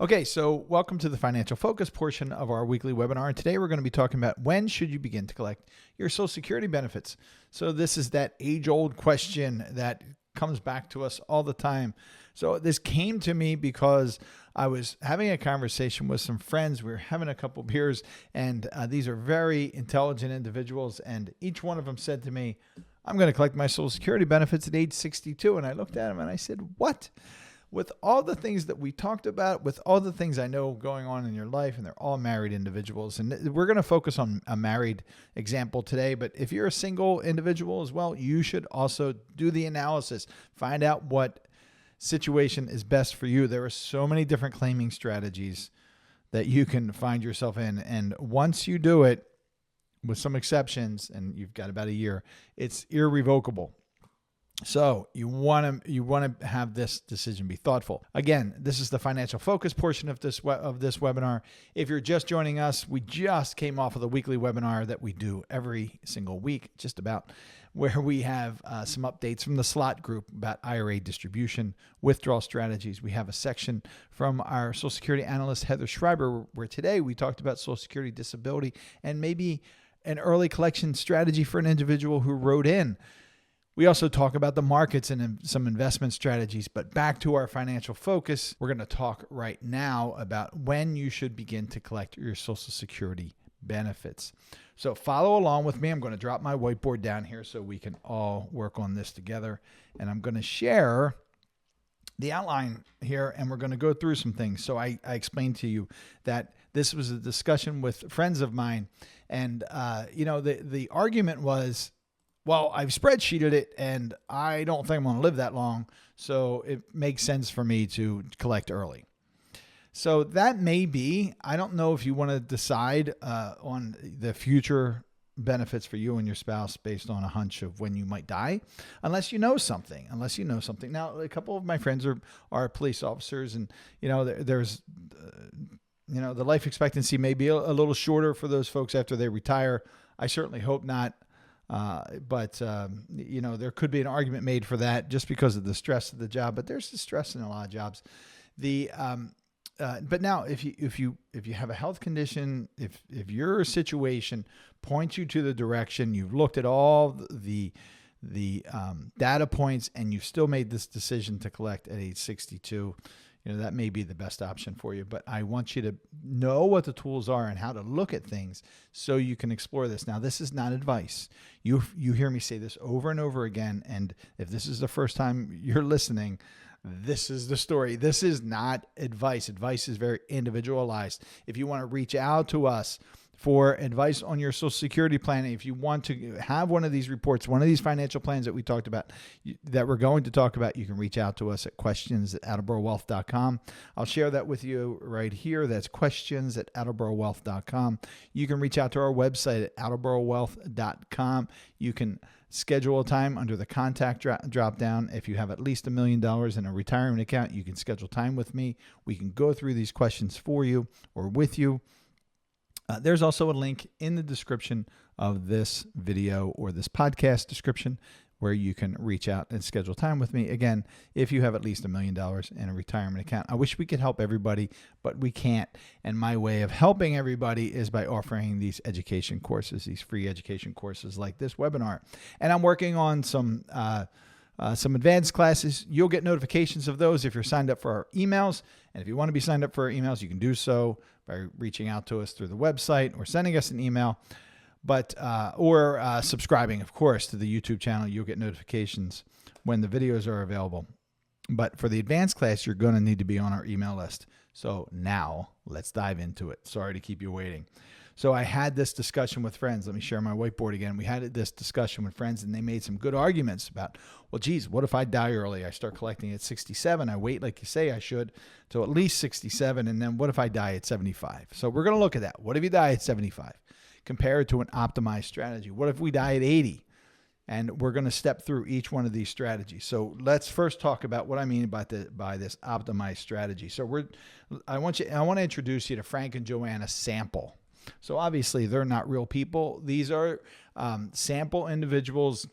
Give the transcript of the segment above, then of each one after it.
Okay, so welcome to the financial focus portion of our weekly webinar. And today we're going to be talking about when should you begin to collect your Social Security benefits. So this is that age-old question that comes back to us all the time. So this came to me because I was having a conversation with some friends. We were having a couple beers, and these are very intelligent individuals. And each one of them said to me, I'm going to collect my Social Security benefits at age 62. And I looked at them and I said, what? With all the things that we talked about, with all the things I know going on in your life, and they're all married individuals. And we're going to focus on a married example today. But if you're a single individual as well, you should also do the analysis. Find out what situation is best for you. There are so many different claiming strategies that you can find yourself in. And once you do it, with some exceptions, and you've got about a year, it's irrevocable. So you want to have this decision be thoughtful. Again, this is the financial focus portion of this webinar. If you're just joining us, we just came off of the weekly webinar that we do every single week, just about, where we have some updates from the Slott group about IRA distribution, withdrawal strategies. We have a section from our Social Security analyst, Heather Schreiber, where today we talked about Social Security disability and maybe an early collection strategy for an individual who wrote in. We also talk about the markets and some investment strategies, but back to our financial focus, we're going to talk right now about when you should begin to collect your Social Security benefits. So follow along with me. I'm going to drop my whiteboard down here so we can all work on this together. And I'm going to share the outline here, and we're going to go through some things. So I explained to you that this was a discussion with friends of mine. And, the argument was, well, I've spreadsheeted it and I don't think I'm going to live that long. So it makes sense for me to collect early. So that may be, I don't know if you want to decide on the future benefits for you and your spouse based on a hunch of when you might die, unless you know something. Now, a couple of my friends are police officers, and, there's the life expectancy may be a little shorter for those folks after they retire. I certainly hope not. But there could be an argument made for that just because of the stress of the job, but there's the stress in a lot of jobs. But now if you have a health condition, if your situation points you to the direction, you've looked at all the data points and you've still made this decision to collect at age 62, that may be the best option for you. But I want you to know what the tools are and how to look at things so you can explore this. Now, this is not advice. You hear me say this over and over again. And if this is the first time you're listening, this is the story. This is not advice. Advice is very individualized. If you want to reach out to us for advice on your Social Security planning, if you want to have one of these reports, one of these financial plans that we talked about, that we're going to talk about, you can reach out to us at questions@attleborowealth.com. I'll share that with you right here. That's questions@attleborowealth.com. You can reach out to our website at attleborowealth.com. You can schedule a time under the contact drop down. If you have at least $1 million in a retirement account, you can schedule time with me. We can go through these questions for you or with you. There's also a link in the description of this video or this podcast description where you can reach out and schedule time with me. Again, if you have at least $1 million in a retirement account. I wish we could help everybody, but we can't. And my way of helping everybody is by offering these education courses, these free education courses like this webinar. And I'm working on some advanced classes. You'll get notifications of those if you're signed up for our emails. And if you want to be signed up for our emails, you can do so by reaching out to us through the website or sending us an email, or subscribing, of course, to the YouTube channel. You'll get notifications when the videos are available. But for the advanced class, you're going to need to be on our email list. So now let's dive into it. Sorry to keep you waiting. So I had this discussion with friends. Let me share my whiteboard again. We had this discussion with friends, and they made some good arguments about, well, geez, what if I die early? I start collecting at 67. I wait, like you say I should, till at least 67. And then what if I die at 75? So we're going to look at that. What if you die at 75? Compare it to an optimized strategy. What if we die at 80? And we're going to step through each one of these strategies. So let's first talk about what I mean by this optimized strategy. So I want to introduce you to Frank and Joanna Sample. So obviously they're not real people. These are sample individuals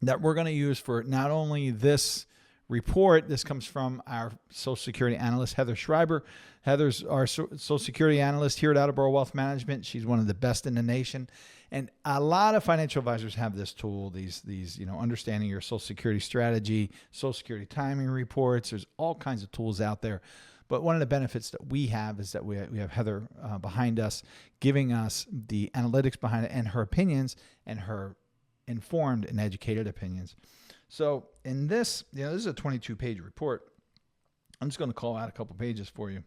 that we're going to use for not only this report. This comes from our Social Security analyst, Heather Schreiber. Heather's our Social Security analyst here at Attleboro Wealth Management. She's one of the best in the nation. And a lot of financial advisors have this tool, these understanding your Social Security strategy, Social Security timing reports. There's all kinds of tools out there. But one of the benefits that we have is that we have Heather behind us, giving us the analytics behind it and her opinions and her informed and educated opinions. So in this, this is a 22-page report. I'm just going to call out a couple pages for you.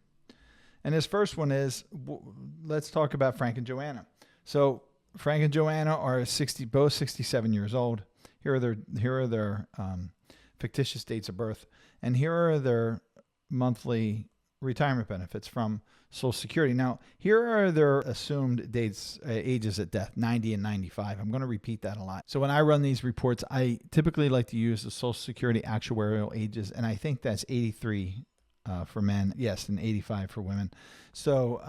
And this first one is, let's talk about Frank and Joanna. So Frank and Joanna are both 67 years old. Here are their fictitious dates of birth, and here are their monthly retirement benefits from Social Security. Now, here are their assumed ages at death, 90 and 95. I'm going to repeat that a lot. So when I run these reports, I typically like to use the Social Security actuarial ages, and I think that's 83 for men, yes, and 85 for women. So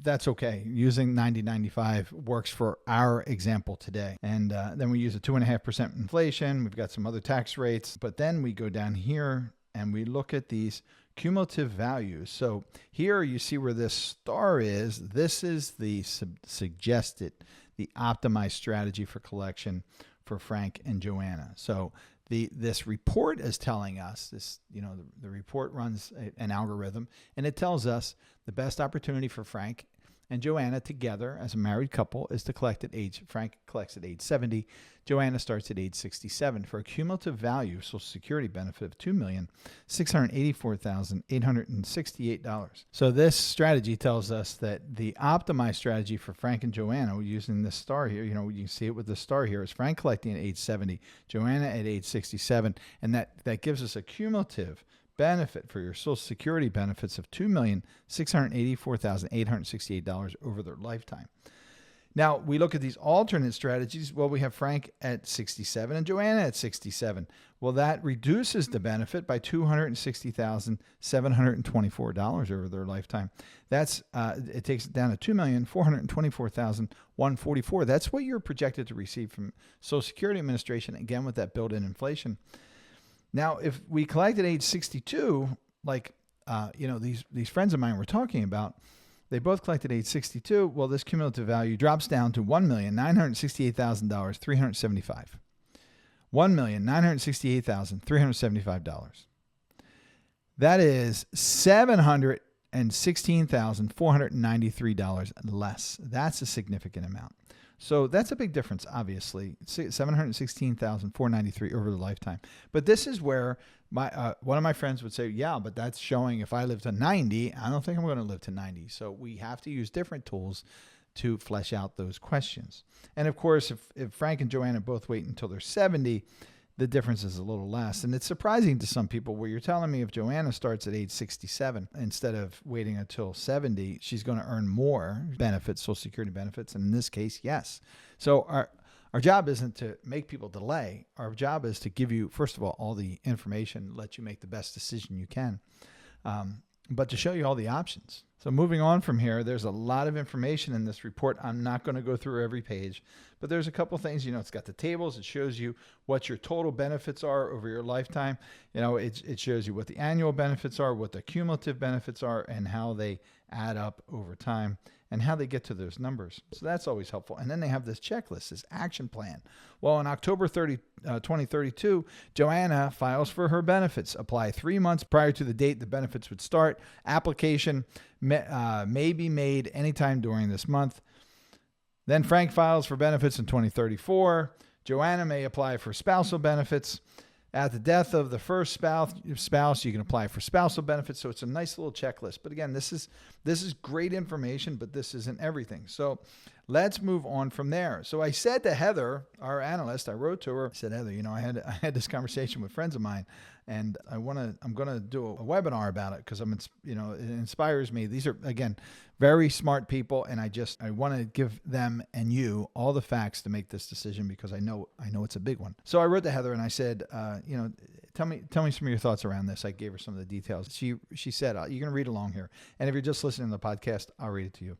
that's okay. Using 90, 95 works for our example today. And then we use a 2.5% inflation. We've got some other tax rates, but then we go down here and we look at these cumulative values. So here you see where this star is. This is the suggested, the optimized strategy for collection for Frank and Joanna. So this report is telling us this, the report runs an algorithm, and it tells us the best opportunity for Frank and Joanna together as a married couple is to collect Frank collects at age 70. Joanna starts at age 67 for a cumulative value of Social Security benefit of $2,684,868. So this strategy tells us that the optimized strategy for Frank and Joanna, using this star here, you can see it with the star here, is Frank collecting at age 70, Joanna at age 67, and that gives us a cumulative benefit for your Social Security benefits of $2,684,868 over their lifetime. Now, we look at these alternate strategies. Well, we have Frank at 67 and Joanna at 67. Well, that reduces the benefit by $260,724 over their lifetime. It takes it down to $2,424,144. That's what you're projected to receive from Social Security Administration, again, with that built-in inflation. Now, if we collect at age 62, these friends of mine were talking about, they both collected at age 62. Well, this cumulative value drops down to $1,968,375. $1,968,375. That is $716,493 less. That's a significant amount. So that's a big difference, obviously, $716,493 over the lifetime. But this is where one of my friends would say, yeah, but that's showing if I live to 90, I don't think I'm going to live to 90. So we have to use different tools to flesh out those questions. And of course, if Frank and Joanna both wait until they're 70, the difference is a little less. And it's surprising to some people where you're telling me if Joanna starts at age 67, instead of waiting until 70, she's going to earn more benefits, Social Security benefits. And in this case, yes. So our job isn't to make people delay. Our job is to give you, first of all the information, let you make the best decision you can, but to show you all the options. So moving on from here, there's a lot of information in this report. I'm not going to go through every page, but there's a couple things. It's got the tables. It shows you what your total benefits are over your lifetime. It shows you what the annual benefits are, what the cumulative benefits are, and how they add up over time and how they get to those numbers. So that's always helpful. And then they have this checklist, this action plan. Well, on October 30, 2032, Joanna files for her benefits. Apply 3 months prior to the date the benefits would start. Application may be made anytime during this month. Then Frank files for benefits in 2034. Joanna may apply for spousal benefits. At the death of the first spouse, you can apply for spousal benefits. So it's a nice little checklist. But again, this is great information, but this isn't everything. So let's move on from there. So I said to Heather, our analyst, I wrote to her, I said, Heather, I had this conversation with friends of mine, and I'm going to do a webinar about it because it inspires me. These are, again, very smart people, and I want to give them and you all the facts to make this decision because I know it's a big one. So I wrote to Heather and I said, tell me some of your thoughts around this. I gave her some of the details. She said, you're going to read along here. And if you're just listening to the podcast, I'll read it to you.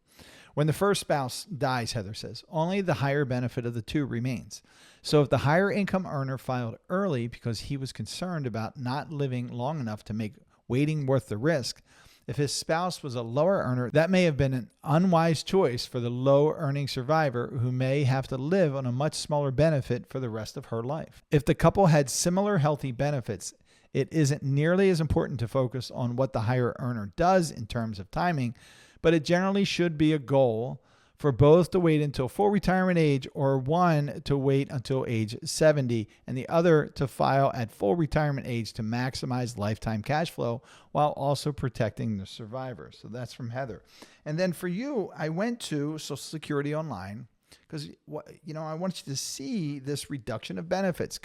When the first spouse dies, Heather says, only the higher benefit of the two remains. So if the higher income earner filed early because he was concerned about not living long enough to make waiting worth the risk, if his spouse was a lower earner, that may have been an unwise choice for the low-earning survivor who may have to live on a much smaller benefit for the rest of her life. If the couple had similar healthy benefits, it isn't nearly as important to focus on what the higher earner does in terms of timing, but it generally should be a goal for both to wait until full retirement age, or one to wait until age 70 and the other to file at full retirement age to maximize lifetime cash flow while also protecting the survivor. So that's from Heather. And then for you, I went to Social Security Online because I want you to see this reduction of benefits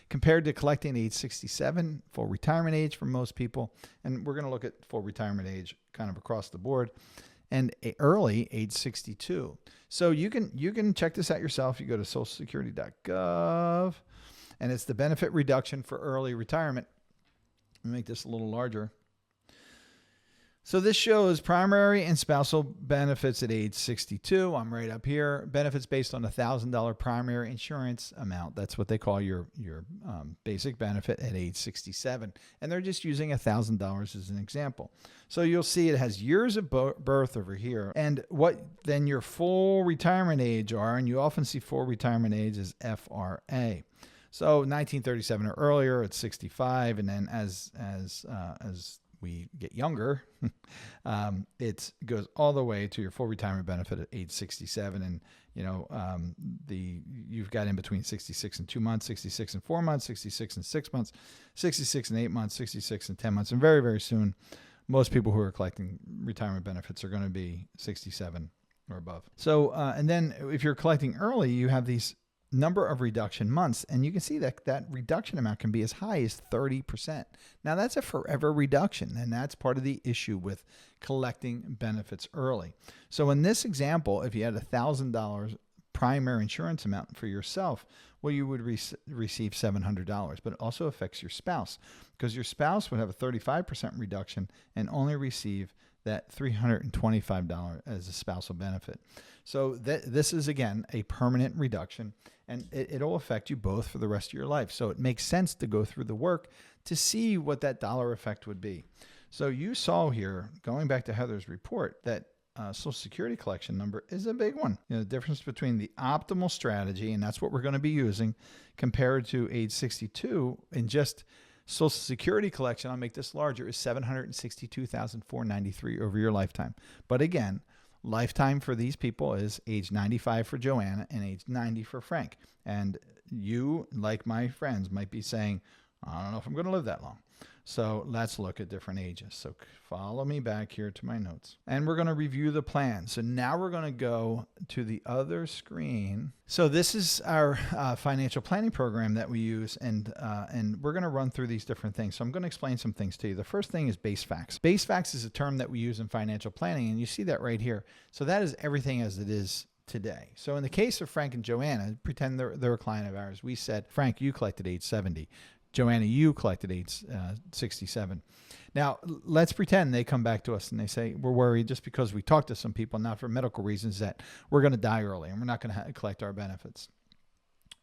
compared to collecting age 67, full retirement age for most people. And we're going to look at full retirement age kind of across the board. And early, age 62. So you can check this out yourself. You go to socialsecurity.gov, and it's the benefit reduction for early retirement. Let me make this a little larger. So this shows primary and spousal benefits at age 62. I'm right up here. Benefits based on $1,000 primary insurance amount. That's what they call your basic benefit at age 67. And they're just using $1,000 as an example. So you'll see it has years of birth over here, and what then your full retirement age are, and you often see full retirement age as FRA. So 1937 or earlier, it's 65, and then as we get younger, it goes all the way to your full retirement benefit at age 67. And, you've got in between 66 and 2 months, 66 and 4 months, 66 and 6 months, 66 and 8 months, 66 and 10 months. And very, very soon, most people who are collecting retirement benefits are going to be 67 or above. So, and then if you're collecting early, you have these number of reduction months, and you can see that reduction amount can be as high as 30%. Now that's a forever reduction, and that's part of the issue with collecting benefits early. So in this example, if you had $1,000 primary insurance amount for yourself, well, you would receive $700, but it also affects your spouse because your spouse would have a 35% reduction and only receive that $325 as a spousal benefit. So this is, again, a permanent reduction, and it'll affect you both for the rest of your life. So it makes sense to go through the work to see what that dollar effect would be. So you saw here, going back to Heather's report, that Social Security collection number is a big one. The difference between the optimal strategy, and that's what we're going to be using, compared to age 62 in just Social Security collection, I'll make this larger, is $762,493 over your lifetime. But again, lifetime for these people is age 95 for Joanna and age 90 for Frank. And you, like my friends, might be saying, I don't know if I'm going to live that long. So let's look at different ages. So follow me back here to my notes. And we're going to review the plan. So now we're going to go to the other screen. So this is our financial planning program that we use, and we're going to run through these different things. So I'm going to explain some things to you. The first thing is base facts. Base facts is a term that we use in financial planning, and you see that right here. So that is everything as it is today. So in the case of Frank and Joanna, pretend they're a client of ours. We said, Frank, you collected age 70. Joanna, you collected age 67. Now, let's pretend they come back to us and they say, we're worried just because we talked to some people, not for medical reasons, that we're going to die early and we're not going to collect our benefits.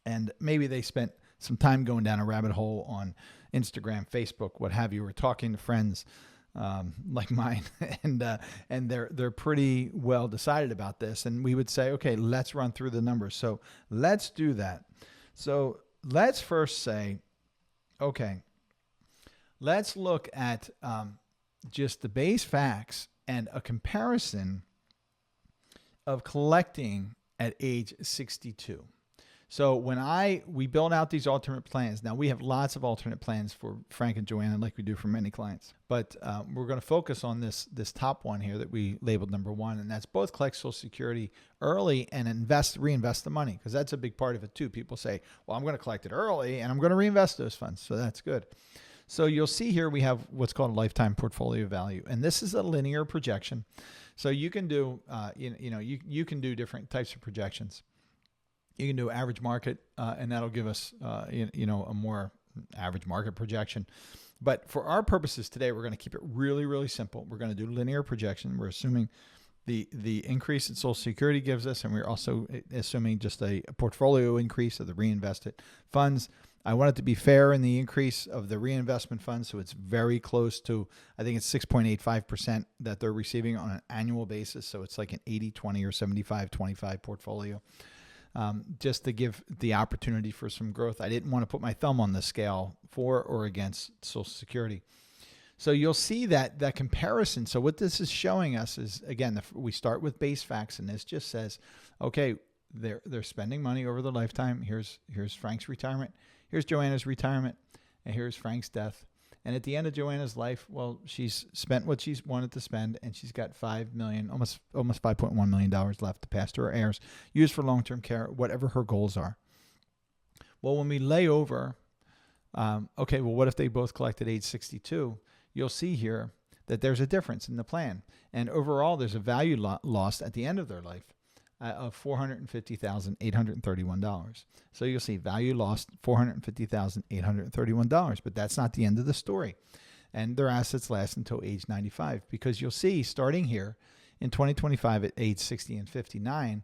And maybe they spent some time going down a rabbit hole on Instagram, Facebook, what have you, or talking to friends like mine, and they're pretty well decided about this. And we would say, okay, let's run through the numbers. So let's do that. So let's first say, okay, let's look at just the base facts and a comparison of collecting at age 62. So when we build out these alternate plans, now we have lots of alternate plans for Frank and Joanna like we do for many clients, but we're going to focus on this top one here that we labeled number one, and that's both collect Social Security early and reinvest the money, because that's a big part of it too. People say, well, I'm going to collect it early and I'm going to reinvest those funds. So that's good. So you'll see here we have what's called a lifetime portfolio value, and this is a linear projection. So you can do, you can do different types of projections. You can do average market, and that'll give us, a more average market projection. But for our purposes today, we're going to keep it really, really simple. We're going to do linear projection. We're assuming the increase in Social Security gives us, and we're also assuming just a portfolio increase of the reinvested funds. I want it to be fair in the increase of the reinvestment funds, so it's very close to, I think it's 6.85% that they're receiving on an annual basis. So it's like an 80-20 or 75-25 portfolio, just to give the opportunity for some growth. I didn't want to put my thumb on the scale for or against Social Security. So you'll see that comparison. So what this is showing us is, again, we start with base facts, and this just says, okay, they're spending money over the lifetime. Here's Frank's retirement. Here's Joanna's retirement, and here's Frank's death. And at the end of Joanna's life, well, she's spent what she's wanted to spend, and she's got $5 million, almost $5.1 million left to pass to her heirs, used for long-term care, whatever her goals are. Well, when we lay over, okay, well, what if they both collect at age 62? You'll see here that there's a difference in the plan. And overall, there's a value lost at the end of their life of $450,831. So you'll see value lost, $450,831. But that's not the end of the story. And their assets last until age 95. Because you'll see, starting here in 2025 at age 60 and 59,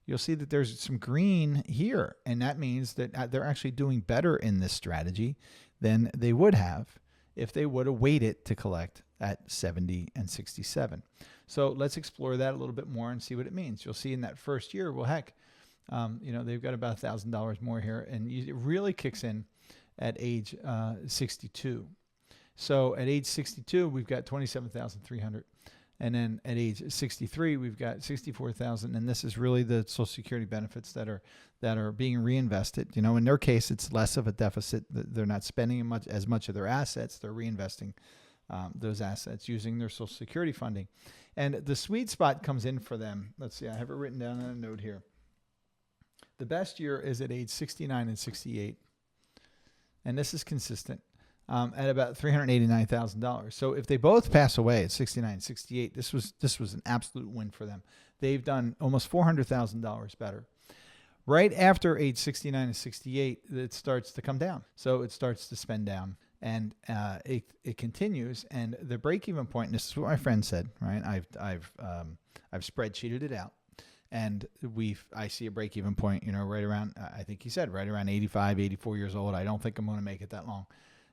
you'll see that there's some green here. And that means that they're actually doing better in this strategy than they would have if they would have waited to collect at 70 and 67. So let's explore that a little bit more and see what it means. You'll see in that first year, well, heck, they've got about $1,000 more here, and it really kicks in at age 62. So at age 62, we've got $27,300. And then at age 63, we've got $64,000, and this is really the Social Security benefits that are being reinvested. In their case, it's less of a deficit. They're not spending as much of their assets. They're reinvesting those assets using their Social Security funding. And the sweet spot comes in for them. Let's see, I have it written down on a note here. The best year is at age 69 and 68, and this is consistent. At about $389,000. So if they both pass away at 69 and 68, this was an absolute win for them. They've done almost $400,000 better. Right after age 69 and 68, it starts to come down. So it starts to spend down, and it continues. And the break-even point, and this is what my friend said, right? I've spreadsheeted it out, and I see a break-even point, right around, I think he said right around 85, 84 years old. I don't think I'm going to make it that long.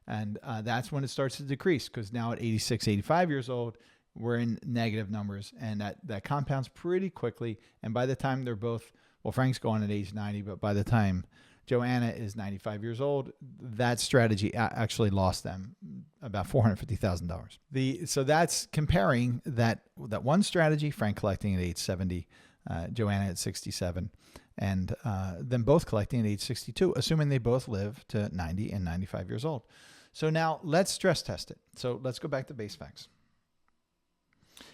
And that's when it starts to decrease, because now at 86, 85 years old, we're in negative numbers, and that compounds pretty quickly. And by the time they're both, well, Frank's gone at age 90, but by the time Joanna is 95 years old, that strategy actually lost them about $450,000. So that's comparing that one strategy, Frank collecting at age 70, Joanna at 67, and them both collecting at age 62, assuming they both live to 90 and 95 years old. So now let's stress test it. So let's go back to base facts.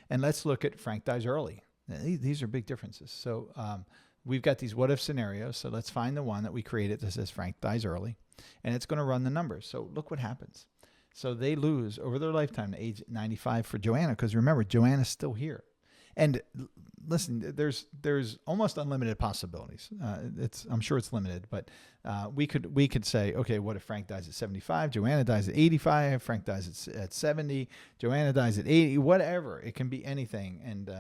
And let's look at Frank dies early. These are big differences. So we've got these what-if scenarios. So let's find the one that we created that says Frank dies early. And it's going to run the numbers. So look what happens. So they lose over their lifetime to age 95 for Joanna, because remember, Joanna's still here. And listen, there's almost unlimited possibilities. I'm sure it's limited, but we could say, okay, what if Frank dies at 75, Joanna dies at 85, Frank dies at 70, Joanna dies at 80, whatever. It can be anything. And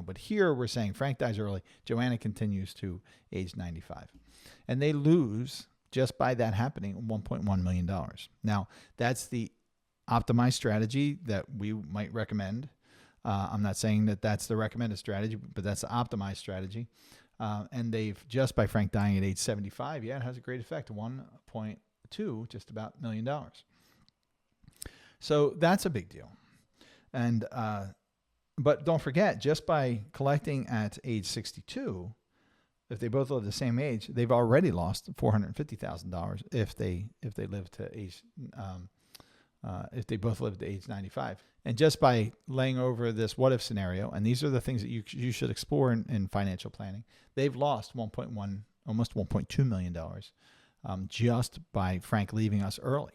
but here we're saying Frank dies early, Joanna continues to age 95, and they lose just by that happening $1.1 million. Now that's the optimized strategy that we might recommend. I'm not saying that that's the recommended strategy, but that's the optimized strategy. And they've, just by Frank dying at age 75, it has a great effect, 1.2, just about $1 million. So that's a big deal. And but don't forget, just by collecting at age 62, if they both live the same age, they've already lost $450,000 if they live to age if they both live to age 95. And just by laying over this what-if scenario, and these are the things that you should explore in financial planning, they've lost almost $1.2 million just by Frank leaving us early.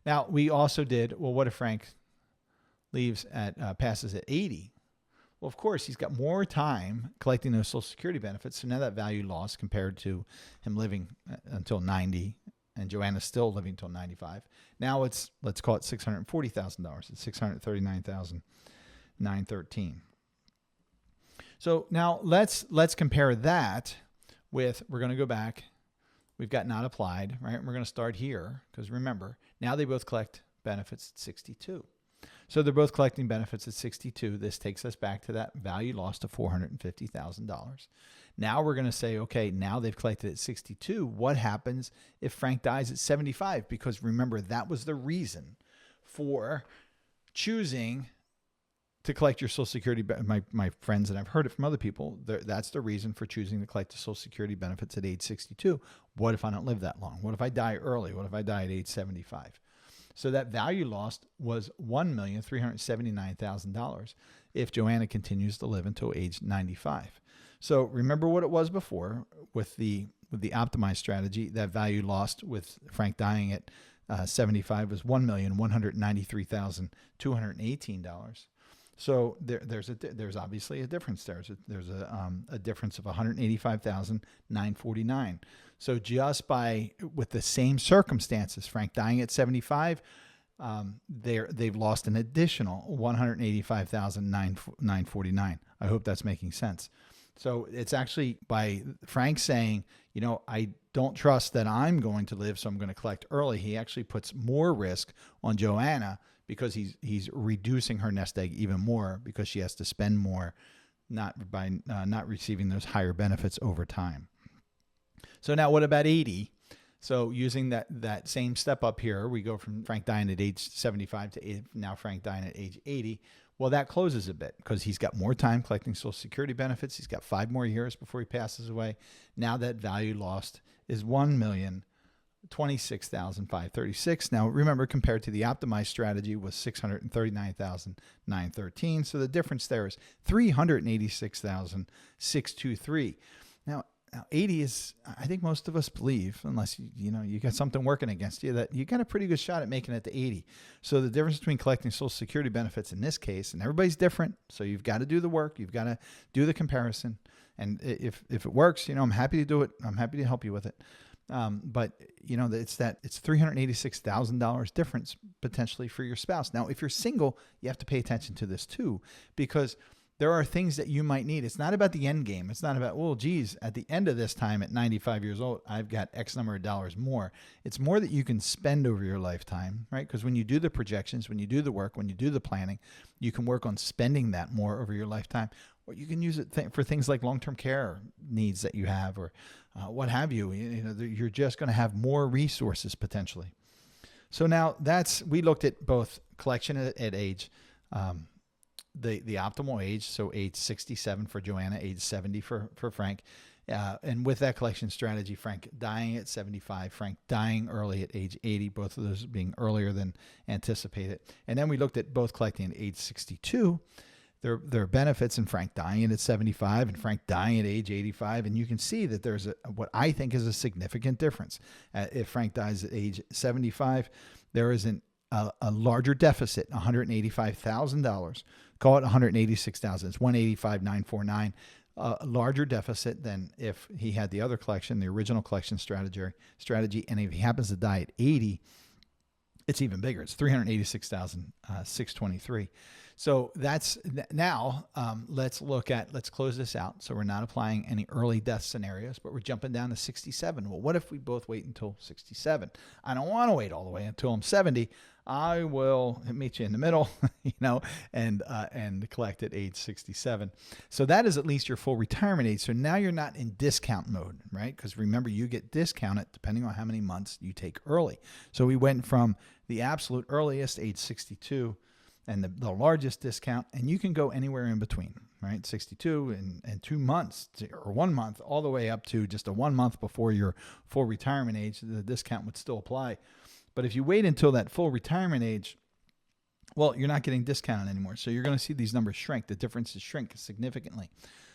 Now, we also did, well, what if Frank passes at 80? Well, of course, he's got more time collecting those Social Security benefits, so now that value loss compared to him living until 90 and Joanna's still living till 95. Now let's call it $640,000. It's $639,913. So now let's compare that with, we're going to go back. We've got not applied, right? We're going to start here because remember, now they both collect benefits at 62. So they're both collecting benefits at 62. This takes us back to that value lost of $450,000. Now we're going to say, okay, now they've collected at 62. What happens if Frank dies at 75? Because remember, that was the reason for choosing to collect your Social Security. My friends, and I've heard it from other people, that's the reason for choosing to collect the Social Security benefits at age 62. What if I don't live that long? What if I die early? What if I die at age 75? So that value lost was $1,379,000 if Joanna continues to live until age 95. So remember what it was before with the optimized strategy. That value lost with Frank dying at 75 was $1,193,218. So there's obviously a difference there. There's a difference of $185,949. So just with the same circumstances, Frank dying at 75, they've lost an additional $185,949. I hope that's making sense. So it's actually by Frank saying, I don't trust that I'm going to live, so I'm going to collect early. He actually puts more risk on Joanna because he's reducing her nest egg even more because she has to spend more, not receiving those higher benefits over time. So now what about 80? So using that same step up here, we go from Frank dying at age 75 to now Frank dying at age 80. Well, that closes a bit because he's got more time collecting Social Security benefits. He's got 5 more years before he passes away. Now that value lost is $1,026,536. Now remember, compared to the optimized strategy was $639,913. So the difference there is $386,623. Now 80 is, I think most of us believe, unless you got something working against you, that you got a pretty good shot at making it to 80. So the difference between collecting Social Security benefits in this case, and everybody's different, so you've got to do the work, you've got to do the comparison, and if it works, I'm happy to do it. I'm happy to help you with it. But it's $386,000 difference potentially for your spouse. Now, if you're single, you have to pay attention to this too, because there are things that you might need. It's not about the end game. It's not about, well, geez, at the end of this time at 95 years old, I've got X number of dollars more. It's more that you can spend over your lifetime, right? Because when you do the projections, when you do the work, when you do the planning, you can work on spending that more over your lifetime. Or you can use it for things like long-term care needs that you have, or what have you. You're just going to have more resources potentially. So now we looked at both collection at age, the optimal age, so age 67 for Joanna, age 70 for Frank. And with that collection strategy, Frank dying at 75, Frank dying early at age 80, both of those being earlier than anticipated. And then we looked at both collecting at age 62, their benefits, and Frank dying at 75 and Frank dying at age 85. And you can see that there's what I think is a significant difference. If Frank dies at age 75, there is a larger deficit, $185,000. Call it $186,000. It's $185,949. A larger deficit than if he had the other collection, the original collection strategy. And if he happens to die at 80, it's even bigger. It's $386,623. So that's now. Let's close this out. So we're not applying any early death scenarios, but we're jumping down to 67. Well, what if we both wait until 67? I don't want to wait all the way until I'm 70. I will meet you in the middle, and collect at age 67. So that is at least your full retirement age. So now you're not in discount mode, right? Because remember, you get discounted depending on how many months you take early. So we went from the absolute earliest, age 62, and the largest discount, and you can go anywhere in between, right? 62 and 2 months or 1 month, all the way up to just a 1 month before your full retirement age, the discount would still apply. But if you wait until that full retirement age, well, you're not getting discounted anymore. So you're going to see these numbers shrink. The differences shrink significantly.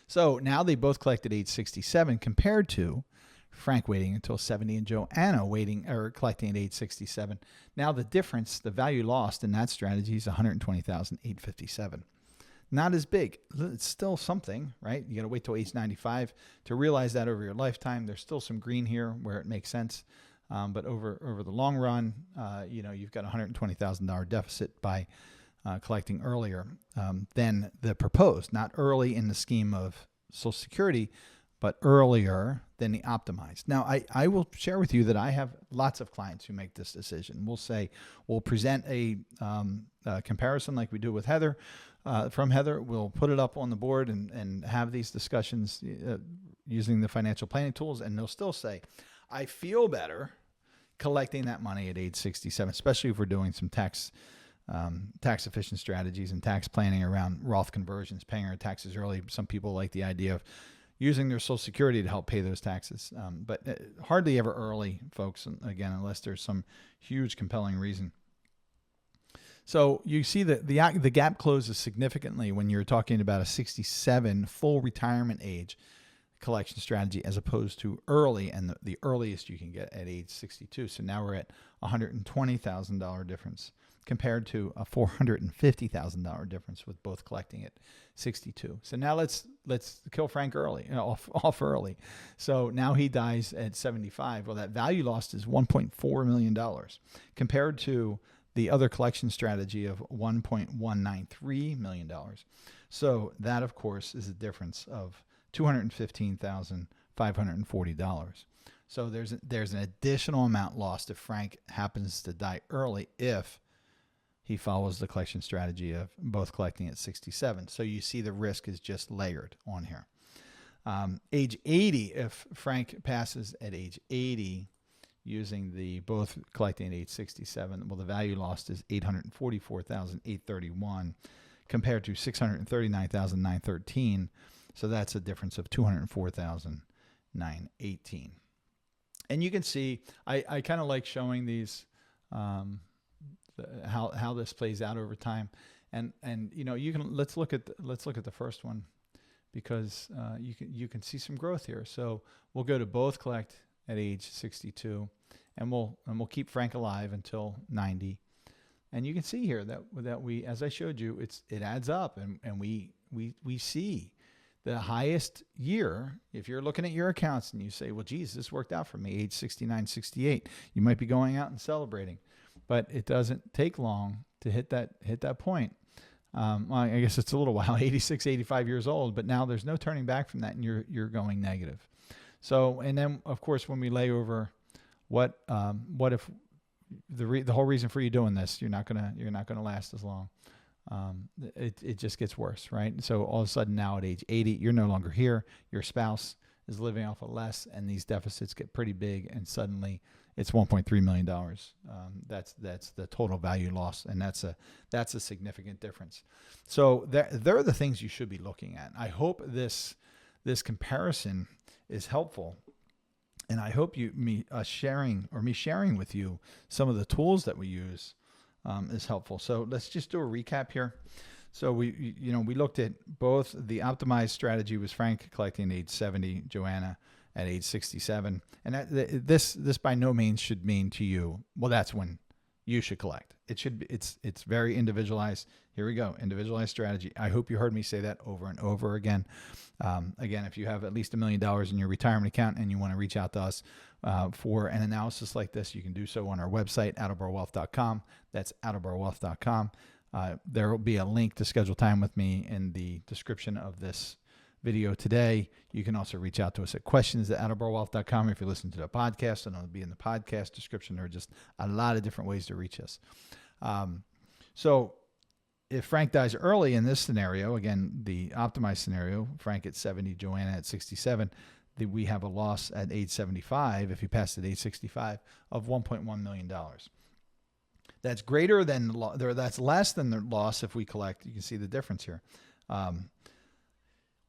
So now they both collect at age 67 compared to Frank waiting until 70 and Joanna collecting at age 67. Now the difference, the value lost in that strategy is $120,857. Not as big. It's still something, right? You got to wait till age 95 to realize that over your lifetime. There's still some green here where it makes sense. But over the long run, you've got a $120,000 deficit by collecting earlier than the proposed, not early in the scheme of Social Security, but earlier than the optimized. Now, I will share with you that I have lots of clients who make this decision. We'll present a comparison like we do with Heather, from Heather. We'll put it up on the board and have these discussions using the financial planning tools, and they'll still say, I feel better collecting that money at age 67, especially if we're doing some tax efficient strategies and tax planning around Roth conversions, paying our taxes early. Some people like the idea of using their Social Security to help pay those taxes, but hardly ever early, folks, again, unless there's some huge compelling reason. So you see that the gap closes significantly when you're talking about a 67 full retirement age collection strategy as opposed to early, and the earliest you can get at age 62. So now we're at $120,000 difference compared to a $450,000 difference with both collecting at 62. So now let's kill Frank early, off early. So now he dies at 75. Well, that value lost is $1.4 million compared to the other collection strategy of $1.193 million. So that, of course, is a difference of $215,540. So there's an additional amount lost if Frank happens to die early if he follows the collection strategy of both collecting at 67. So you see the risk is just layered on here. Age 80, if Frank passes at age 80 using the both collecting at age 67, well, the value lost is $844,831 compared to $639,913. So that's a difference of $204,918. And you can see, I kind of like showing these, how this plays out over time, and let's look at the first one, because you can see some growth here. So we'll go to both collect at age 62, and we'll keep Frank alive until 90, and you can see here that we, as I showed you, it adds up, and we see the highest year. If you're looking at your accounts and you say, well, geez, this worked out for me, age 69, 68, you might be going out and celebrating. But it doesn't take long to hit that point. Well, I guess it's a little while, 86, 85 years old, but now there's no turning back from that, and you're going negative. So, and then of course, when we lay over what if the whole reason for you doing this, you're not gonna last as long. It just gets worse, right? So all of a sudden now at age 80, you're no longer here. Your spouse is living off of less, and these deficits get pretty big, and suddenly it's $1.3 million. That's the total value loss, and that's a significant difference. So there are the things you should be looking at. I hope this comparison is helpful, and I hope me sharing with you some of the tools that we use is helpful. So let's just do a recap here. So we looked at both the optimized strategy was Frank collecting at age 70, Joanna at age 67. And this by no means should mean to you, well, that's when you should collect. It's very individualized. Here we go. Individualized strategy. I hope you heard me say that over and over again. Again, if you have at least $1 million in your retirement account and you want to reach out to us for an analysis like this, you can do so on our website, attleboroughwealth.com. That's attleboroughwealth.com. There will be a link to schedule time with me in the description of this video today. You can also reach out to us at questions@attleboroughwealth.com. If you listen to the podcast, and it'll be in the podcast description. There are just a lot of different ways to reach us. So if Frank dies early in this scenario, again, the optimized scenario, Frank at 70, Joanna at 67, we have a loss at age 75, if he passed at age 65, of $1.1 million. That's greater than that's less than the loss if we collect. You can see the difference here.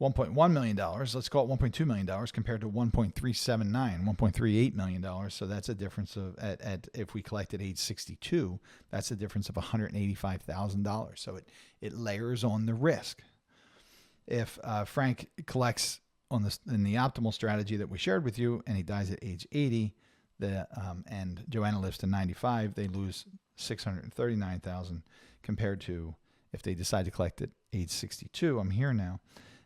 $1.1 million, let's call it $1.2 million compared to $1.378 million. So that's a difference of, if we collect at age 62, that's a difference of $185,000. So it layers on the risk. If Frank collects in the optimal strategy that we shared with you, and he dies at age 80, and Joanna lives to 95, they lose $639,000 compared to if they decide to collect at age 62. I'm here now.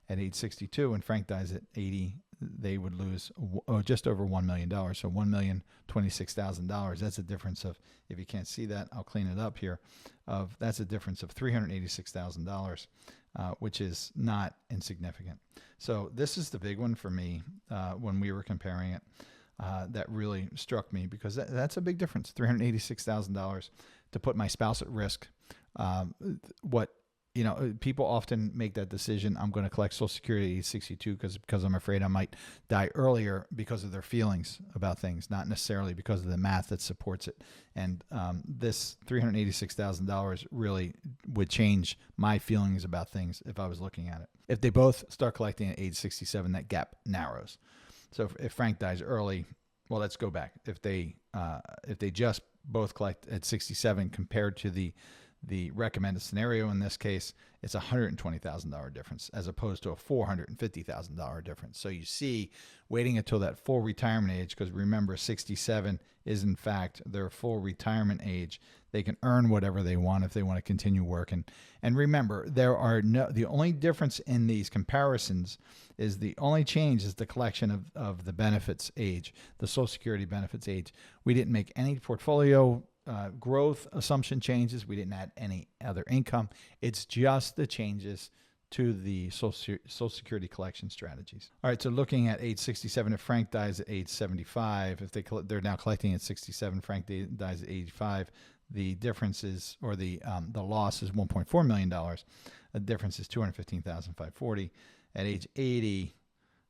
At age 62, and Frank dies at 80, they would lose just over $1 million. So $1,026,000. That's a difference of, if you can't see that, I'll clean it up here. That's a difference of $386,000, which is not insignificant. So this is the big one for me when we were comparing it. That really struck me, because that's a big difference. $386,000 to put my spouse at risk. People often make that decision. I'm going to collect Social Security at age 62 because I'm afraid I might die earlier because of their feelings about things, not necessarily because of the math that supports it. And this $386,000 really would change my feelings about things if I was looking at it. If they both start collecting at age 67, that gap narrows. So if Frank dies early, well, let's go back. If they just both collect at 67 compared to the recommended scenario in this case, it's a $120,000 difference as opposed to a $450,000 difference. So you see, waiting until that full retirement age, because remember, 67 is in fact their full retirement age. They can earn whatever they want if they want to continue working. And remember, the only difference in these comparisons is the only change is the collection of the benefits age, the Social Security benefits age. We didn't make any portfolio growth assumption changes. We didn't add any other income. It's just the changes to the Social Security collection strategies. All right, so looking at age 67, if Frank dies at age 75, if they're now collecting at 67, Frank dies at 85, the difference is, or the loss is $1.4 million. The difference is $215,540. At age 80,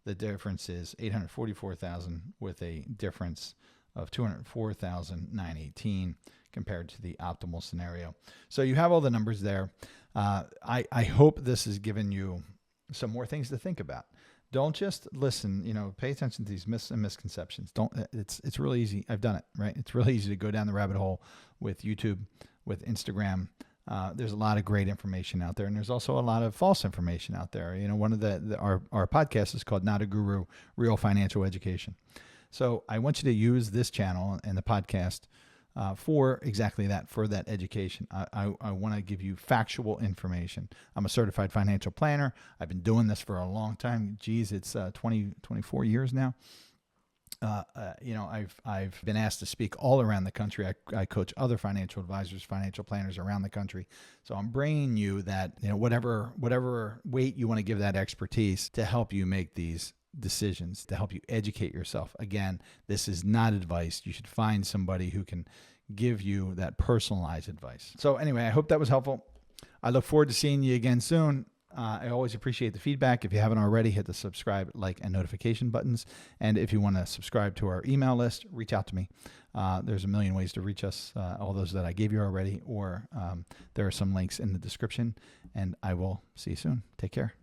the difference is $844,000 with a difference of $204,918 compared to the optimal scenario. So you have all the numbers there. I hope this has given you some more things to think about. Don't just listen, pay attention to these myths and misconceptions. It's really easy. I've done it, right? It's really easy to go down the rabbit hole with YouTube, with Instagram. There's a lot of great information out there, and there's also a lot of false information out there. One of our podcast is called Not a Guru, Real Financial Education. So I want you to use this channel and the podcast for exactly that, for that education. I want to give you factual information. I'm a certified financial planner. I've been doing this for a long time. Geez, it's 24 years now. I've been asked to speak all around the country. I coach other financial advisors, financial planners around the country. So I'm bringing you that, whatever weight you want to give that expertise to help you make these decisions, to help you educate yourself. Again, this is not advice. You should find somebody who can give you that personalized advice. So anyway, I hope that was helpful. I look forward to seeing you again soon. I always appreciate the feedback. If you haven't already, hit the subscribe, like, and notification buttons. And if you want to subscribe to our email list, reach out to me. There's a million ways to reach us, all those that I gave you already, or there are some links in the description. And I will see you soon. Take care.